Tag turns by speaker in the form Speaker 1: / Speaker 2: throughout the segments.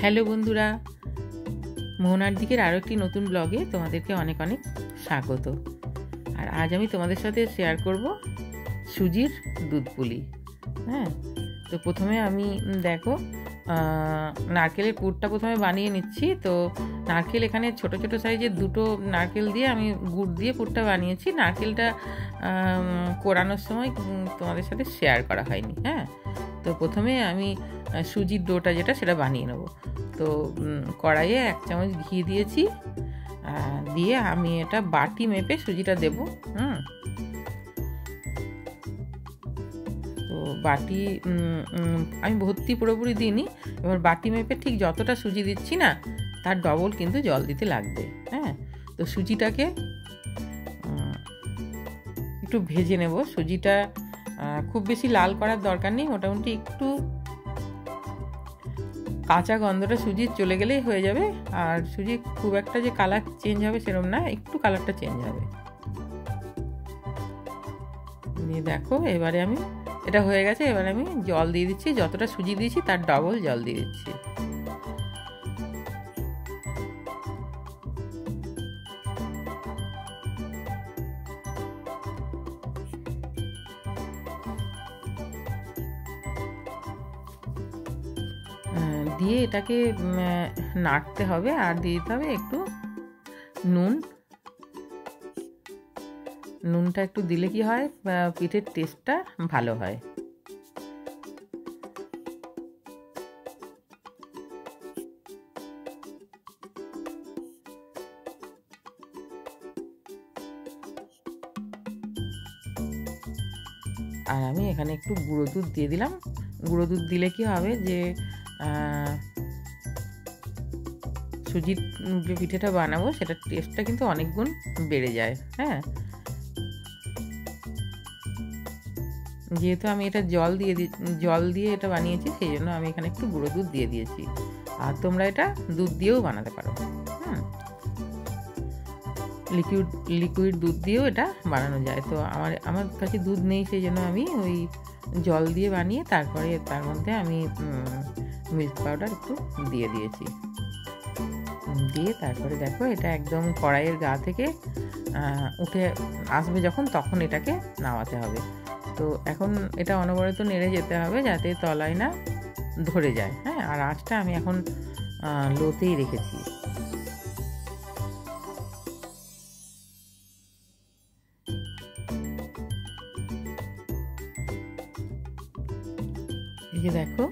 Speaker 1: Hello বন্ধুরা, মোহনার দিকের আরও একটি নতুন ব্লগে তোমাদেরকে অনেক অনেক স্বাগত। আর আজ আমি তোমাদের সাথে শেয়ার করব সুজির দুধ পুলি। হ্যাঁ, তো প্রথমে আমি দেখো নারকেলের পুরটা প্রথমে বানিয়ে নিচ্ছি। তো নারকেল এখানে ছোট ছোট সাইজের দুটো নারকেল দিয়ে আমি গুড় দিয়ে পুরটা বানিয়েছি। নারকেলটা কোরানোর সময় তোমাদের সাথে শেয়ার করা হয়নি। হ্যাঁ, তো প্রথমে আমি সুজির ডোটা যেটা সেটা বানিয়ে নেব। তো কড়াইয়ে 1 চামচ ঘি দিয়েছি, দিয়ে আমি এটা বাটি মেপে সুজিটা দেবো। তো বাটি আমি ভর্তি পুরোপুরি দিইনি। এবার বাটি মেপে ঠিক যতটা সুজি দিচ্ছি না তার ডবল কিন্তু জল দিতে লাগবে। হ্যাঁ, তো সুজিটাকে একটু ভেজে নেব। সুজিটা খুব বেশি লাল করার দরকার নেই, মোটামুটি একটু কাঁচা গন্ধটা সুজির চলে গেলেই হয়ে যাবে। আর সুজি খুব একটা যে কালার চেঞ্জ হবে সেরকম না, একটু কালারটা চেঞ্জ হবে। দিয়ে দেখো এবারে আমি এটা হয়ে গেছে। এবারে আমি জল দিয়ে দিচ্ছি, যতটা সুজি দিয়েছি তার ডবল জল দিয়ে দিচ্ছি। দিয়ে এটাকে নাড়তে হবে আর দিয়ে দিতে হবে একটু নুন। নুনটা একটু দিলে কি হয়, পিঠের টেস্টটা ভালো হয়। আর আমি এখানে একটু গুঁড়ো দুধ দিয়ে দিলাম। গুঁড়ো দুধ দিলে কি হবে যে সুজির যে পিঠেটা বানাবো সেটার টেস্টটা কিন্তু অনেক গুণ বেড়ে যায়। হ্যাঁ, যেহেতু আমি এটা জল দিয়ে এটা বানিয়েছি, সেই জন্য আমি এখানে একটু গুঁড়ো দুধ দিয়ে দিয়েছি। আর তোমরা এটা দুধ দিয়েও বানাতে পারো। লিকুইড দুধ দিয়েও এটা বানানো যায়। তো আমার কাছে দুধ নেই, সেই জন্য আমি ওই জল দিয়ে বানিয়ে তারপরে তার মধ্যে আমি মিল্ক পাউডার একটু দিয়ে দিয়েছি। দিয়ে তারপরে দেখো এটা একদম কড়াইয়ের গা থেকে উঠে আসবে যখন, তখন এটাকে নামাতে হবে। তো এখন এটা অনবরত নেড়ে যেতে হবে যাতে তলায় না ধরে যায়। হ্যাঁ, আর আঁচটা আমি এখন লোতেই রেখেছি। এই যে দেখো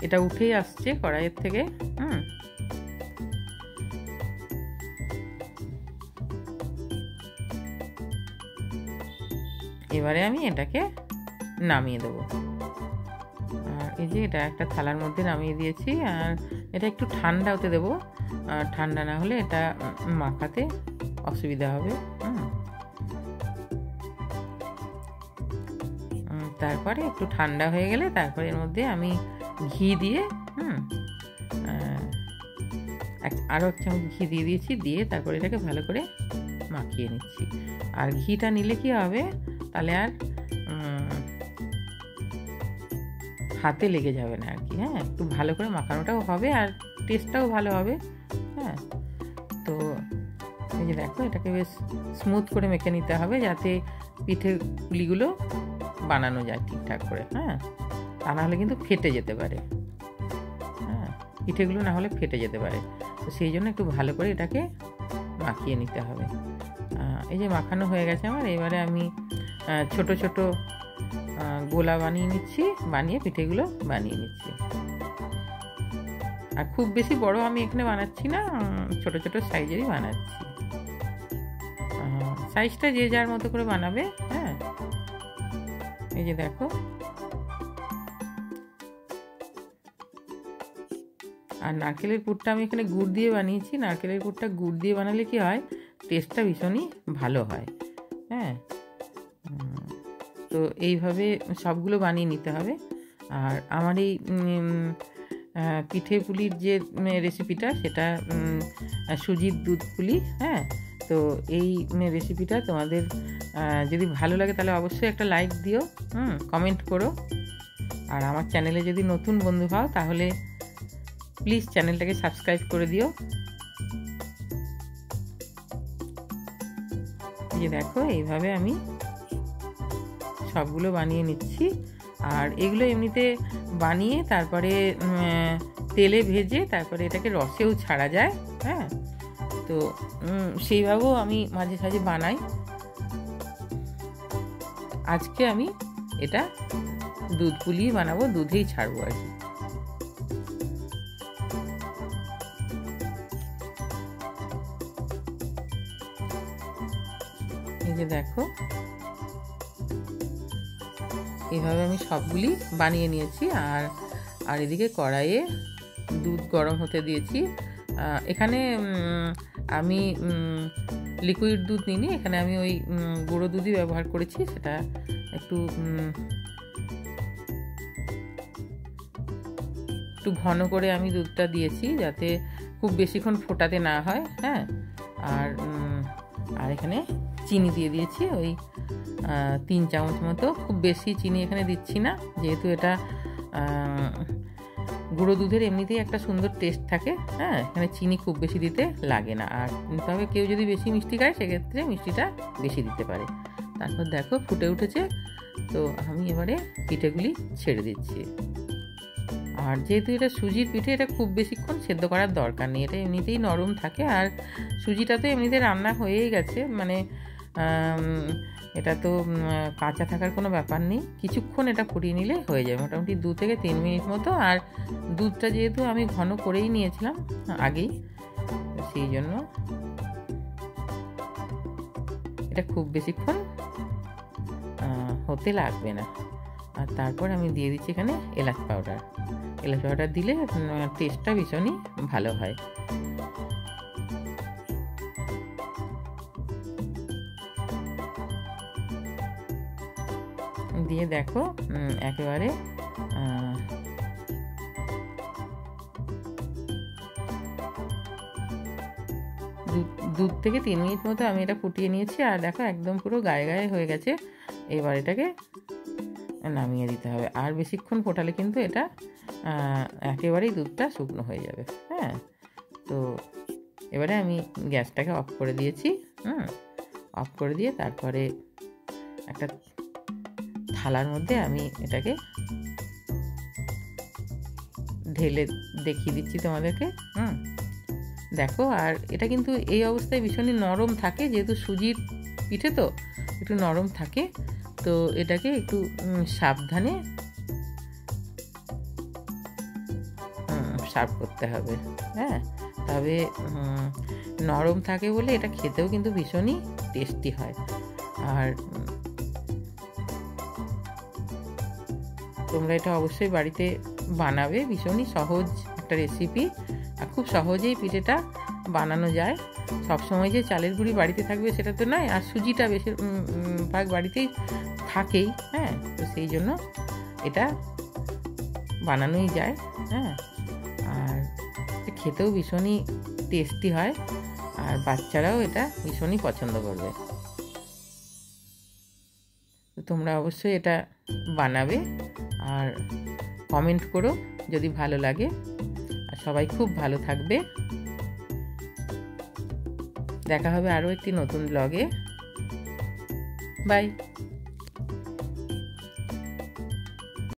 Speaker 1: এটা উঠেই আসছে কড়াইয়ের থেকে। এবারে আমি এটাকে নামিয়ে দেবো। আর এই যে এটা একটা থালার মধ্যে নামিয়ে দিয়েছি। আর এটা একটু ঠান্ডা হতে দেবো, ঠান্ডা না হলে এটা মাখাতে অসুবিধা হবে। তারপরে একটু ঠান্ডা হয়ে গেলে তারপরে এর মধ্যে আমি ঘি দিয়ে আরও 1 চামচ ঘি দিয়ে দিয়েছি। দিয়ে তারপরে এটাকে ভালো করে মাখিয়ে নিচ্ছি। আর ঘিটা নিলে কি হবে, তাহলে আর হাতে লেগে যাবে না আর কি। হ্যাঁ, একটু ভালো করে মাখানোটাও হবে আর টেস্টটাও ভালো হবে। হ্যাঁ, তো এই যে দেখো এটাকে বেশ স্মুথ করে মেখে নিতে হবে যাতে পিঠে পুলিগুলো বানানো যায় ঠিকঠাক করে। হ্যাঁ, তা না হলে কিন্তু ফেটে যেতে পারে। হ্যাঁ, পিঠেগুলো না হলে ফেটে যেতে পারে। তো সেই জন্য একটু ভালো করে এটাকে মাখিয়ে নিতে হবে। এই যে মাখানো হয়ে গেছে আমার। এবারে আমি ছোট ছোট গোলা বানিয়ে নিচ্ছি, বানিয়ে পিঠেগুলো বানিয়ে নিচ্ছি। আর খুব বেশি বড় আমি এখানে বানাচ্ছি না, ছোট ছোট সাইজেরই বানাচ্ছি। সাইজটা যে যার মতো করে বানাবে। হ্যাঁ, এই যে দেখো আর নারকেলের পুরটা আমি এখানে গুড় দিয়ে বানিয়েছি। নারকেলের পুরটা গুড় দিয়ে বানালে কি হয়, টেস্টটা ভীষণই ভালো হয়। হ্যাঁ, তো এইভাবে সবগুলো বানিয়ে নিতে হবে। আর আমার এই পিঠে পুলির যে রেসিপিটা সেটা সুজির দুধ পুলি। হ্যাঁ, তো এই রেসিপিটা তোমাদের যদি ভালো লাগে তাহলে অবশ্যই একটা লাইক দিও, কমেন্ট করো। আর আমার চ্যানেলে যদি নতুন বন্ধু হও তাহলে প্লিজ চ্যানেলটাকে সাবস্ক্রাইব করে দিও। এই যে দেখো, এইভাবে আমি সবগুলো বানিয়ে নিচ্ছি। আর এগুলো এমনিতে বানিয়ে তারপরে তেলে ভেজে তারপরে এটাকে রসেও ছাড়া যায়। হ্যাঁ, তো সেইভাবেও আমি মাঝে সাঝে বানাই। আজকে আমি এটা দুধ পুলি বানাবো, দুধেই ছাড়বো আর কি। এই যে দেখো, এইভাবে আমি সবগুলি বানিয়ে নিয়েছি। আর এদিকে কড়াইয়ে দুধ গরম হতে দিয়েছি। এখানে আমি লিকুইড দুধ নিইনি, এখানে আমি ওই গুঁড়ো দুধই ব্যবহার করেছি। সেটা একটু ঘন করে আমি দুধটা দিয়েছি, যাতে খুব বেশিক্ষণ ফোটাতে না হয়। হ্যাঁ, আর এখানে চিনি দিয়ে দিয়েছি ওই 3 চামচ মতো। খুব বেশি চিনি এখানে দিচ্ছি না, যেহেতু এটা গুঁড়ো দুধের এমনিতেই একটা সুন্দর টেস্ট থাকে। হ্যাঁ, এখানে চিনি খুব বেশি দিতে লাগে না। আর তবে কেউ যদি বেশি মিষ্টি খায় সেক্ষেত্রে মিষ্টিটা বেশি দিতে পারে। তারপর দেখো ফুটে উঠেছে, তো আমি এবারে পিঠেগুলি ছেড়ে দিচ্ছি। আর যেহেতু এটা সুজির পিঠে, এটা খুব বেশিক্ষণ সেদ্ধ করার দরকার নেই, এটা এমনিতেই নরম থাকে। আর সুজিটা তো এমনিতে রান্না হয়েই গেছে, মানে এটা তো কাঁচা থাকার কোনো ব্যাপার নেই। কিছুক্ষণ এটা ফুটিয়ে নিলে হয়ে যায়, মোটামুটি 2 থেকে 3 মিনিট মতো। আর দুধটা যেহেতু আমি ঘন করেই নিয়েছিলাম আগেই, সেই জন্য এটা খুব বেশিক্ষণ হতে লাগবে না। আর তারপর আমি দিয়ে দিচ্ছি এখানে এলাচ পাউডার। এলাচ পাউডার দিলে টেস্টটা ভীষণই ভালো হয়। দিয়ে দেখো একেবারে দুধ থেকে 3 মিনিট মতো আমি এটা ফুটিয়ে নিয়েছি। আর দেখো একদম পুরো গায়ে গায়ে হয়ে গেছে। এবার এটাকে নামিয়ে দিতে হবে। আর বেশিক্ষণ ফোটালে কিন্তু এটা একেবারেই দুধটা শুকনো হয়ে যাবে। হ্যাঁ, তো এবারে আমি গ্যাসটাকে অফ করে দিয়েছি। অফ করে দিয়ে তারপরে একটা থালার মধ্যে আমি এটাকে ঢেলে দেখিয়ে দিচ্ছি তোমাদেরকে। দেখো, আর এটা কিন্তু এই অবস্থায় ভীষণই নরম থাকে, যেহেতু সুজির পিঠে তো একটু নরম থাকে। তো এটাকে একটু সাবধানে সার্ভ করতে হবে। হ্যাঁ, তবে নরম থাকে বলে এটা খেতেও কিন্তু ভীষণই টেস্টি হয়। আর তোমরা এটা অবশ্যই বাড়িতে বানাবে, ভীষণই সহজ একটা রেসিপি। আর খুব সহজেই পিঠেটা বানানো যায়। সবসময় যে চালের গুঁড়ি বাড়িতে থাকবে সেটা তো নয়, আর সুজিটা বেশিরভাগ বাড়িতেই থাকেই। হ্যাঁ, তো সেই জন্য এটা বানানোই যায়। হ্যাঁ, আর খেতেও ভীষণই টেস্টি হয়, আর বাচ্চারাও এটা ভীষণই পছন্দ করবে। তো তোমরা অবশ্যই এটা বানাবে আর কমেন্ট করো যদি ভালো লাগে। আর সবাই খুব ভালো থাকবে। দেখা হবে আরও একটি নতুন ব্লগে। বাই।